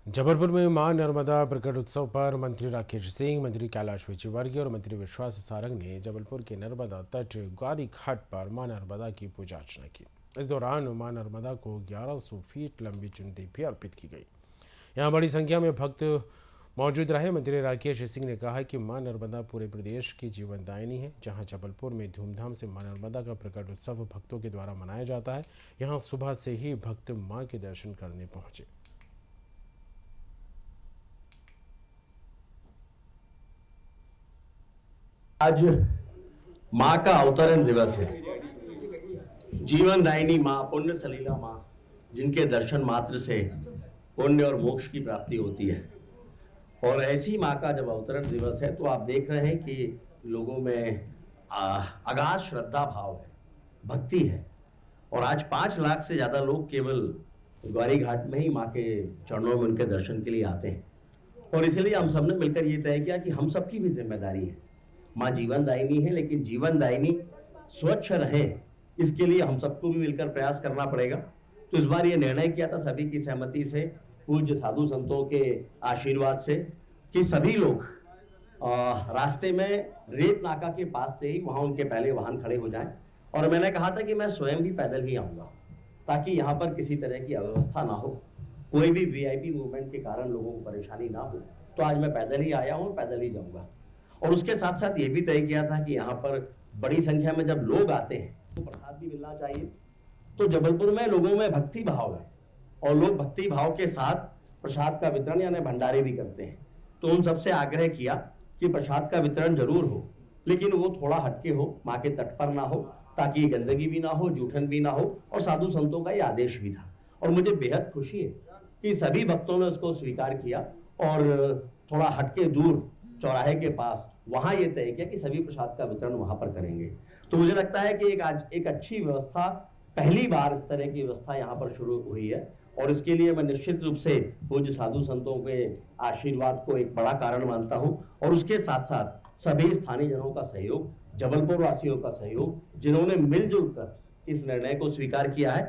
जबलपुर में मां नर्मदा प्रकट उत्सव पर मंत्री राकेश सिंह, मंत्री कैलाश विजयवर्गीय और मंत्री विश्वास सारंग ने जबलपुर के नर्मदा तट ग्वारी घाट पर मां नर्मदा की पूजा अर्चना की। इस दौरान मां नर्मदा को 1100 फीट लंबी चुनरी भी अर्पित की गई। यहां बड़ी संख्या में भक्त मौजूद रहे। मंत्री राकेश सिंह ने कहा कि मां नर्मदा पूरे प्रदेश की जीवनदायिनी है। जहां जबलपुर में धूमधाम से मां नर्मदा का प्रकट उत्सव भक्तों के द्वारा मनाया जाता है। यहां सुबह से ही भक्त मां के दर्शन करने पहुंचे। आज माँ का अवतरण दिवस है। जीवनदायिनी माँ, पुण्य सलीला माँ, जिनके दर्शन मात्र से पुण्य और मोक्ष की प्राप्ति होती है। और ऐसी माँ का जब अवतरण दिवस है तो आप देख रहे हैं कि लोगों में अगाध श्रद्धा भाव है, भक्ति है। और आज 5 लाख से ज्यादा लोग केवल ग्वारी घाट में ही माँ के चरणों में उनके दर्शन के लिए आते हैं। और इसलिए हम सबने मिलकर ये तय किया कि हम सबकी भी जिम्मेदारी है। माँ जीवनदायिनी है, लेकिन जीवनदायिनी स्वच्छ रहे, इसके लिए हम सबको भी मिलकर प्रयास करना पड़ेगा। तो इस बार ये निर्णय किया था सभी की सहमति से, पूज्य साधु संतों के आशीर्वाद से, कि सभी लोग रास्ते में रेत नाका के पास से ही वहां उनके पहले वाहन खड़े हो जाएं। और मैंने कहा था कि मैं स्वयं भी पैदल ही आऊंगा, ताकि यहाँ पर किसी तरह की अव्यवस्था ना हो, कोई भी वीआईपी मूवमेंट के कारण लोगों को परेशानी ना हो। तो आज मैं पैदल ही आया हूँ, पैदल ही जाऊंगा। और उसके साथ साथ ये भी तय किया था कि यहाँ पर बड़ी संख्या में जब लोग आते हैं तो प्रसाद भी मिलना चाहिए। तो जबलपुर में लोगों में भक्ति भाव है और लोग भक्ति भाव के साथ प्रसाद का वितरण यानी भंडारे भी करते हैं। तो उन सबसे आग्रह किया कि प्रसाद का वितरण जरूर हो, लेकिन वो थोड़ा हटके हो, माँ के तट पर ना हो, ताकि गंदगी भी ना हो, जूठन भी ना हो। और साधु संतों का ये आदेश भी था और मुझे बेहद खुशी है कि सभी भक्तों ने उसको स्वीकार किया और थोड़ा हटके दूर चौराहे के पास वहां ये तय किया कि सभी प्रसाद का वितरण वहां पर करेंगे। तो मुझे लगता है कि एक अच्छी व्यवस्था, पहली बार इस तरह की व्यवस्था यहाँ पर शुरू हुई है। और इसके लिए मैं निश्चित रूप से पूज्य साधु संतों के आशीर्वाद को एक बड़ा कारण मानता हूँ। और उसके साथ साथ सभी स्थानीय जनों का सहयोग, जबलपुर वासियों का सहयोग, जिन्होंने मिलजुल कर इस निर्णय को स्वीकार किया है।